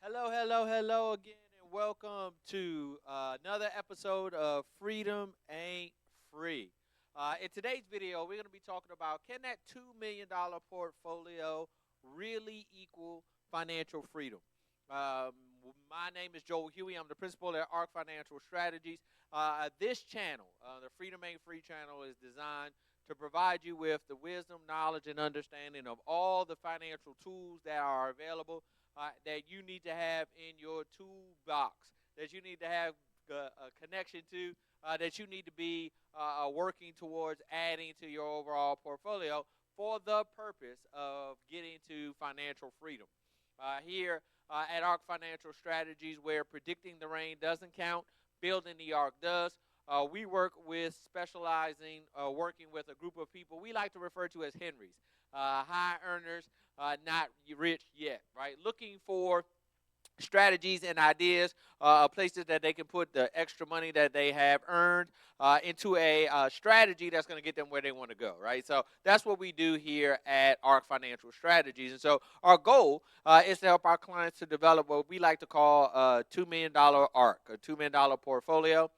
Hello, hello, hello again, and welcome to another episode of Freedom Ain't Free. In today's video, we're going to be talking about can that $2 million portfolio really equal financial freedom? Um, my name is Joel Hughey. I'm the principal at ARC Financial Strategies. This channel, the Freedom Ain't Free channel, is designed to provide you with the wisdom, knowledge, and understanding of all the financial tools that are available that you need to have in your toolbox, that you need to have a connection to, that you need to be working towards adding to your overall portfolio for the purpose of getting to financial freedom. Here at ARC Financial Strategies, where predicting the rain doesn't count, building the ARC does. We work with working with a group of people we like to refer to as Henrys, high earners, not rich yet, right? Looking for strategies and ideas, places that they can put the extra money that they have earned into a strategy that's going to get them where they want to go, right? So that's what we do here at ARC Financial Strategies. And so our goal is to help our clients to develop what we like to call a $2 million ARC, a $2 million portfolio.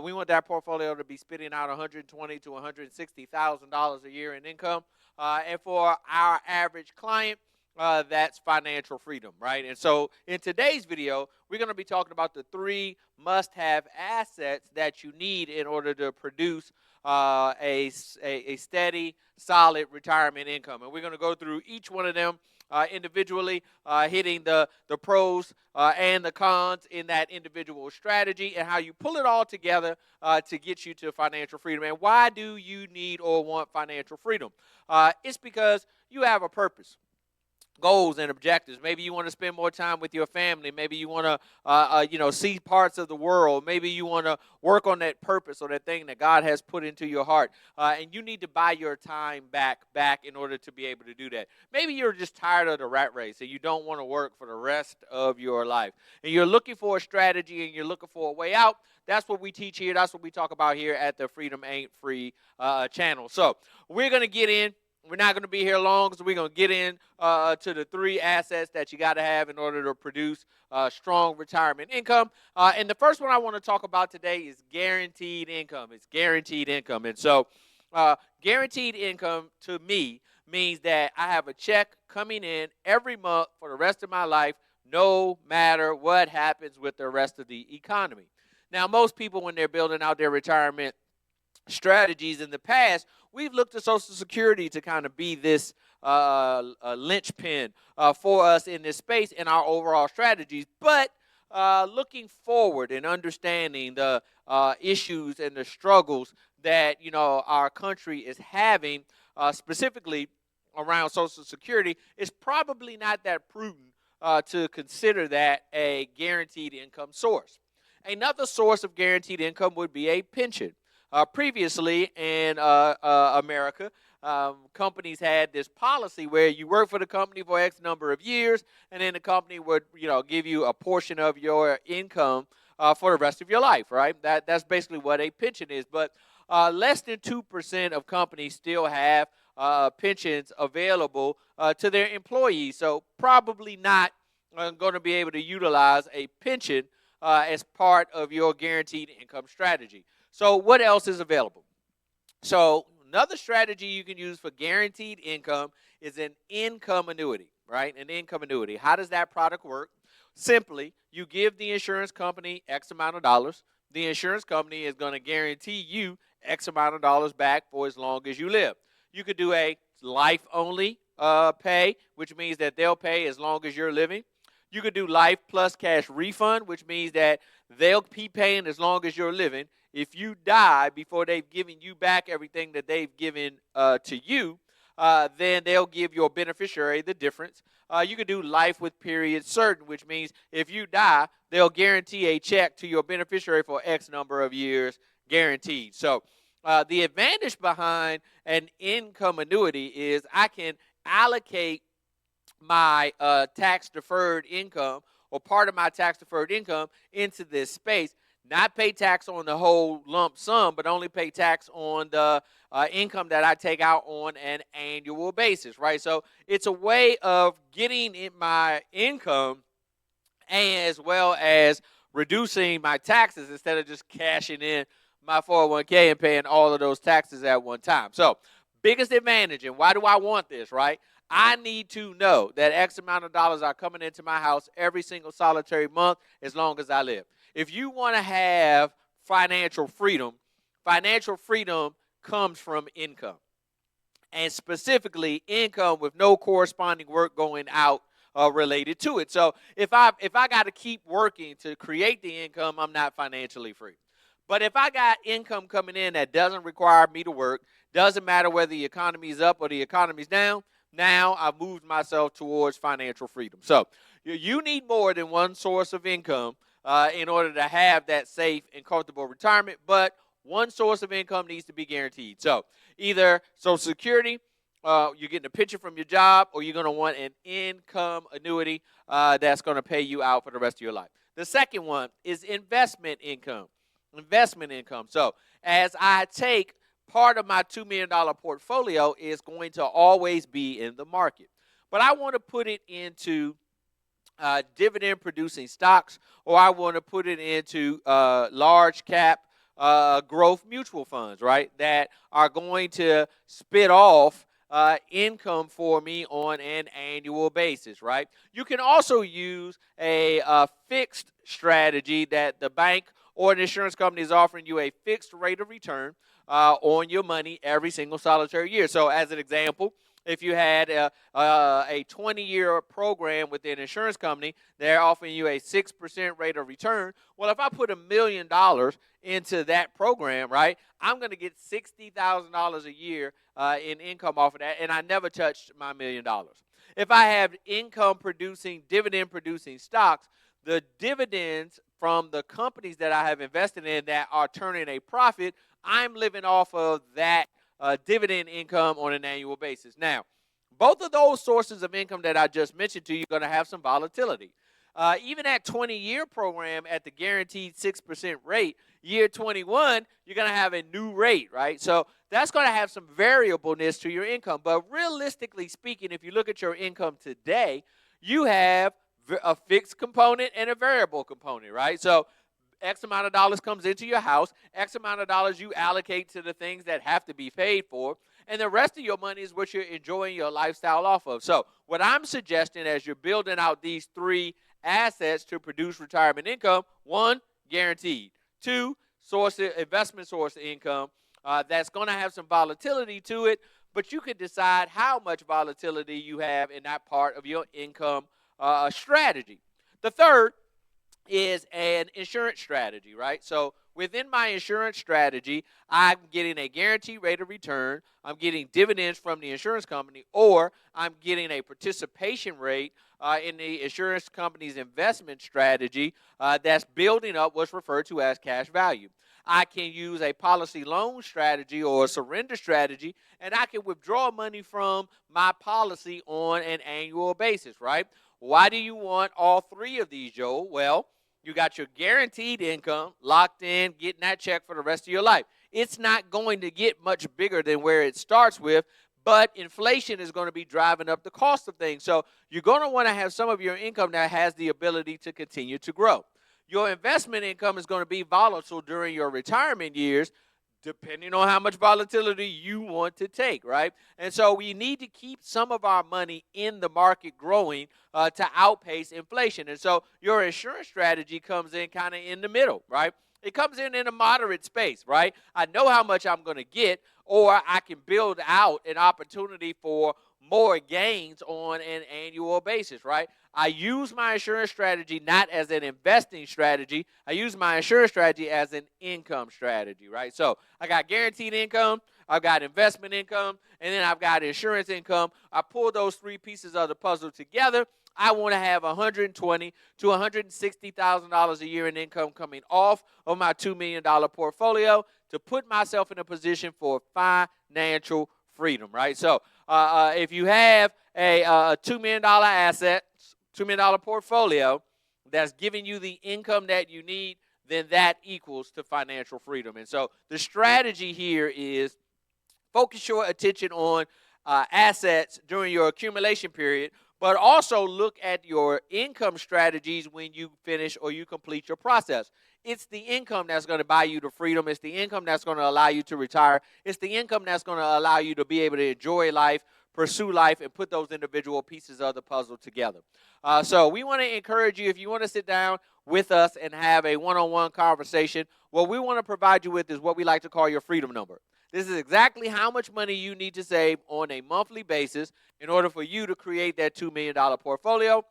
We want that portfolio to be spitting out $120,000 to $160,000 a year in income. And for our average client, that's financial freedom, right? And so in today's video, we're going to be talking about the three must-have assets that you need in order to produce a steady, solid retirement income. And we're going to go through each one of them individually, hitting the pros and the cons in that individual strategy and how you pull it all together to get you to financial freedom. And why do you need or want financial freedom? It's because you have a purpose, goals and objectives. Maybe you want to spend more time with your family. Maybe you want to, see parts of the world. Maybe you want to work on that purpose or that thing that God has put into your heart. And you need to buy your time back in order to be able to do that. Maybe you're just tired of the rat race and you don't want to work for the rest of your life. And you're looking for a strategy and you're looking for a way out. That's what we teach here. That's what we talk about here at the Freedom Ain't Free channel. So we're going to get in. We're not going to be here long, so we're going to get in to the three assets that you got to have in order to produce strong retirement income. And the first one I want to talk about today is guaranteed income. It's guaranteed income. And so guaranteed income to me means that I have a check coming in every month for the rest of my life, no matter what happens with the rest of the economy. Now, most people, when they're building out their retirement strategies in the past, we've looked to Social Security to kind of be this linchpin for us in this space in our overall strategies. But looking forward and understanding the issues and the struggles that our country is having, specifically around Social Security, it's probably not that prudent to consider that a guaranteed income source. Another source of guaranteed income would be a pension. Previously in America, companies had this policy where you work for the company for X number of years, and then the company would, give you a portion of your income for the rest of your life, right? That's basically what a pension is. But less than 2% of companies still have pensions available to their employees. So probably not going to be able to utilize a pension as part of your guaranteed income strategy. So what else is available? So another strategy you can use for guaranteed income is an income annuity, right? An income annuity. How does that product work? Simply, you give the insurance company X amount of dollars. The insurance company is going to guarantee you X amount of dollars back for as long as you live. You could do a life-only pay, which means that they'll pay as long as you're living. You could do life plus cash refund, which means that they'll be paying as long as you're living. If you die before they've given you back everything that they've given to you, then they'll give your beneficiary the difference. You could do life with period certain, which means if you die, they'll guarantee a check to your beneficiary for X number of years guaranteed. So the advantage behind an income annuity is I can allocate my tax-deferred income or part of my tax-deferred income into this space, not pay tax on the whole lump sum, but only pay tax on the income that I take out on an annual basis, right? So it's a way of getting in my income and as well as reducing my taxes instead of just cashing in my 401k and paying all of those taxes at one time. So, biggest advantage, and why do I want this, right? I need to know that X amount of dollars are coming into my house every single solitary month as long as I live. If you want to have financial freedom comes from income, and specifically income with no corresponding work going out related to it. So if I got to keep working to create the income, I'm not financially free. But if I got income coming in that doesn't require me to work, doesn't matter whether the economy is up or the economy's down, now I've moved myself towards financial freedom. So you need more than one source of income in order to have that safe and comfortable retirement, but one source of income needs to be guaranteed. So either Social Security, you're getting a pension from your job, or you're going to want an income annuity that's going to pay you out for the rest of your life. The second one is investment income. Investment income. So as I take part of my $2 million portfolio is going to always be in the market. But I want to put it into dividend producing stocks, or I want to put it into large cap growth mutual funds, right, that are going to spit off income for me on an annual basis, right? You can also use a fixed strategy that the bank or an insurance company is offering you a fixed rate of return on your money every single solitary year. So as an example, if you had a 20-year program with an insurance company, they're offering you a 6% rate of return. Well, if I put $1 million into that program, right, I'm going to get $60,000 a year in income off of that, and I never touched my $1 million. If I have income-producing, dividend-producing stocks, the dividends from the companies that I have invested in that are turning a profit, I'm living off of that dividend income on an annual basis. Now, both of those sources of income that I just mentioned to you are going to have some volatility. Even that 20-year program at the guaranteed 6% rate, year 21, you're going to have a new rate, right? So that's going to have some variableness to your income. But realistically speaking, if you look at your income today, you have a fixed component and a variable component, right? So X amount of dollars comes into your house, X amount of dollars you allocate to the things that have to be paid for, and the rest of your money is what you're enjoying your lifestyle off of. So what I'm suggesting as you're building out these three assets to produce retirement income, one, guaranteed. Two, investment source of income that's going to have some volatility to it, but you can decide how much volatility you have in that part of your income strategy. The third is an insurance strategy, right? So within my insurance strategy, I'm getting a guaranteed rate of return, I'm getting dividends from the insurance company, or I'm getting a participation rate in the insurance company's investment strategy that's building up what's referred to as cash value. I can use a policy loan strategy or a surrender strategy, and I can withdraw money from my policy on an annual basis, right? Why do you want all three of these, Joel? Well, you got your guaranteed income locked in, getting that check for the rest of your life. It's not going to get much bigger than where it starts with, but inflation is going to be driving up the cost of things. So you're going to want to have some of your income that has the ability to continue to grow. Your investment income is going to be volatile during your retirement years, depending on how much volatility you want to take, right? And so we need to keep some of our money in the market growing to outpace inflation. And so your insurance strategy comes in kind of in the middle, right? It comes in a moderate space, right? I know how much I'm going to get, or I can build out an opportunity for more gains on an annual basis, right? I use my insurance strategy not as an investing strategy. I use my insurance strategy as an income strategy, right? So I got guaranteed income, I've got investment income, and then I've got insurance income. I pull those three pieces of the puzzle together. I want to have $120,000 to $160,000 a year in income coming off of my $2 million portfolio to put myself in a position for financial freedom, right? So if you have a $2 million asset, $2 million portfolio that's giving you the income that you need, then that equals to financial freedom. And so the strategy here is focus your attention on assets during your accumulation period, but also look at your income strategies when you finish or you complete your process. It's the income that's going to buy you the freedom. It's the income that's going to allow you to retire. It's the income that's going to allow you to be able to enjoy life, pursue life, and put those individual pieces of the puzzle together. So we want to encourage you, if you want to sit down with us and have a one-on-one conversation, what we want to provide you with is what we like to call your freedom number. This is exactly how much money you need to save on a monthly basis in order for you to create that $2 million portfolio.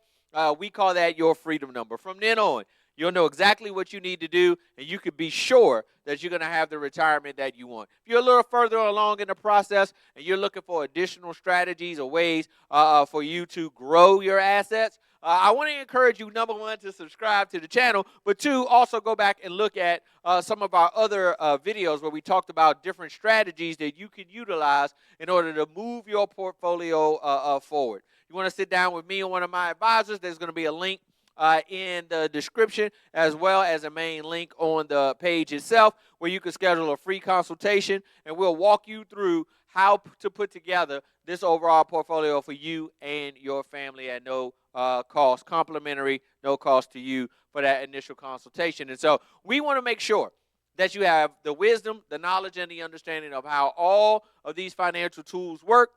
We call that your freedom number. From then on, you'll know exactly what you need to do, and you can be sure that you're going to have the retirement that you want. If you're a little further along in the process and you're looking for additional strategies or ways for you to grow your assets, I want to encourage you, number one, to subscribe to the channel, but two, also go back and look at some of our other videos where we talked about different strategies that you can utilize in order to move your portfolio forward. You want to sit down with me or one of my advisors, there's going to be a link in the description, as well as a main link on the page itself where you can schedule a free consultation, and we'll walk you through how to put together this overall portfolio for you and your family at no cost, complimentary, no cost to you for that initial consultation. And so we want to make sure that you have the wisdom, the knowledge, and the understanding of how all of these financial tools work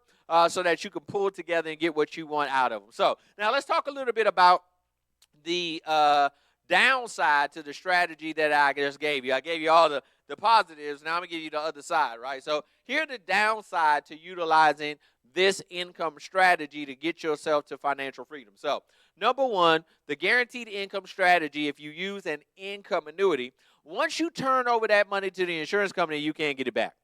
so that you can pull together and get what you want out of them. So now let's talk a little bit about the downside to the strategy that I just gave you. I gave you all the positives. Now I'm going to give you the other side, right? So here are the downside to utilizing this income strategy to get yourself to financial freedom. So number one, the guaranteed income strategy, if you use an income annuity, once you turn over that money to the insurance company, you can't get it back,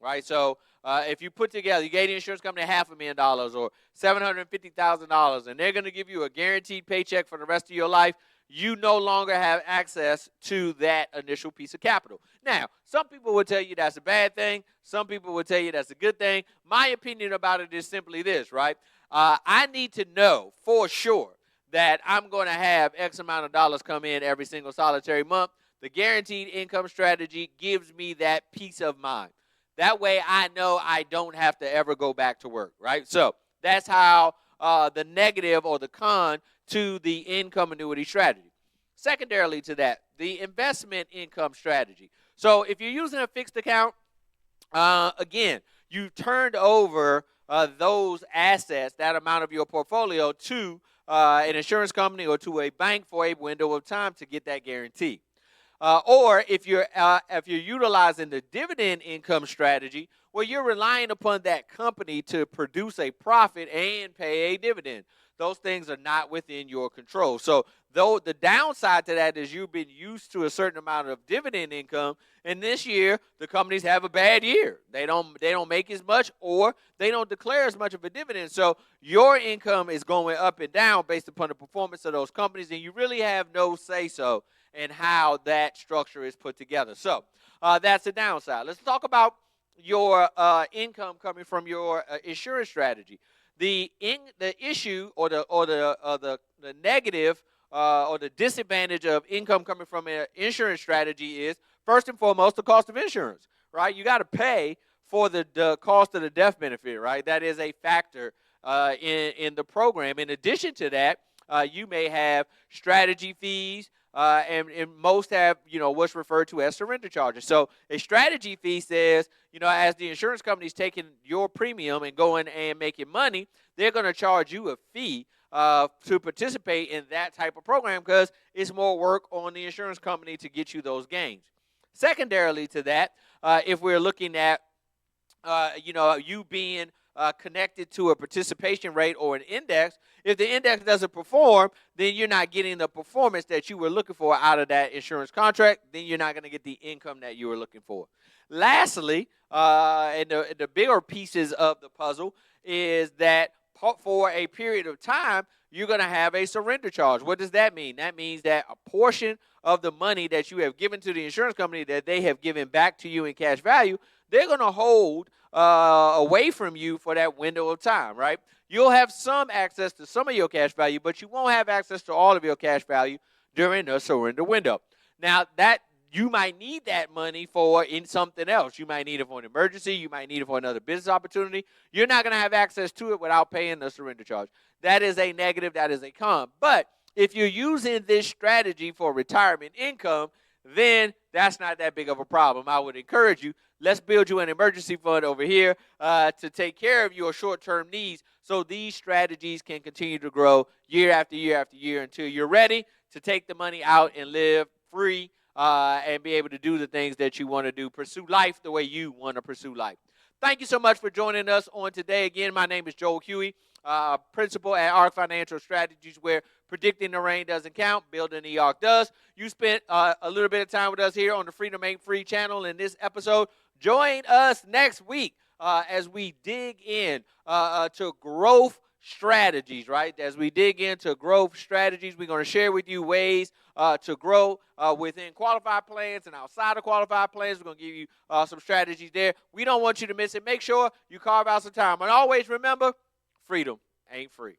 right? So if you put together, you gave the insurance company $500,000 or $750,000, and they're going to give you a guaranteed paycheck for the rest of your life, you no longer have access to that initial piece of capital. Now, some people will tell you that's a bad thing. Some people will tell you that's a good thing. My opinion about it is simply this, right? I need to know for sure that I'm going to have X amount of dollars come in every single solitary month. The guaranteed income strategy gives me that peace of mind. That way I know I don't have to ever go back to work, right? So that's how the negative or the con to the income annuity strategy. Secondarily to that, the investment income strategy. So if you're using a fixed account, again, you turned over those assets, that amount of your portfolio, to an insurance company or to a bank for a window of time to get that guarantee. Or if you're utilizing the dividend income strategy, well, you're relying upon that company to produce a profit and pay a dividend. Those things are not within your control. So though the downside to that is you've been used to a certain amount of dividend income, and this year the companies have a bad year. They don't make as much, or they don't declare as much of a dividend. So your income is going up and down based upon the performance of those companies, and you really have no say-so in how that structure is put together. So that's the downside. Let's talk about your income coming from your insurance strategy. The issue or the negative or the disadvantage of income coming from an insurance strategy is, first and foremost, the cost of insurance, right? You got to pay for the cost of the death benefit, right? That is a factor in the program. In addition to that, you may have strategy fees, and most have, what's referred to as surrender charges. So a strategy fee says, as the insurance company's taking your premium and going and making money, they're going to charge you a fee to participate in that type of program because it's more work on the insurance company to get you those gains. Secondarily to that, if we're looking at, you being connected to a participation rate or an index, if the index doesn't perform, then you're not getting the performance that you were looking for out of that insurance contract. Then you're not going to get the income that you were looking for. Lastly, and the bigger pieces of the puzzle is that for a period of time, you're going to have a surrender charge. What does that mean? That means that a portion of the money that you have given to the insurance company that they have given back to you in cash value, they're going to hold away from you for that window of time, right? You'll have some access to some of your cash value, but you won't have access to all of your cash value during the surrender window. Now, that you might need that money for in something else. You might need it for an emergency. You might need it for another business opportunity. You're not going to have access to it without paying the surrender charge. That is a negative. That is a con. But if you're using this strategy for retirement income, then that's not that big of a problem. I would encourage you, let's build you an emergency fund over here to take care of your short-term needs so these strategies can continue to grow year after year after year until you're ready to take the money out and live free and be able to do the things that you want to do, pursue life the way you want to pursue life. Thank you so much for joining us on today. Again, my name is Joel Hughey, principal at ARC Financial Strategies, where predicting the rain doesn't count, building the ARC does. You spent a little bit of time with us here on the Freedom Ain't Free channel in this episode. Join us next week as we dig in to growth strategies, right? As we dig into growth strategies, we're going to share with you ways to grow within qualified plans and outside of qualified plans. We're going to give you some strategies there. We don't want you to miss it. Make sure you carve out some time. And always remember, freedom ain't free.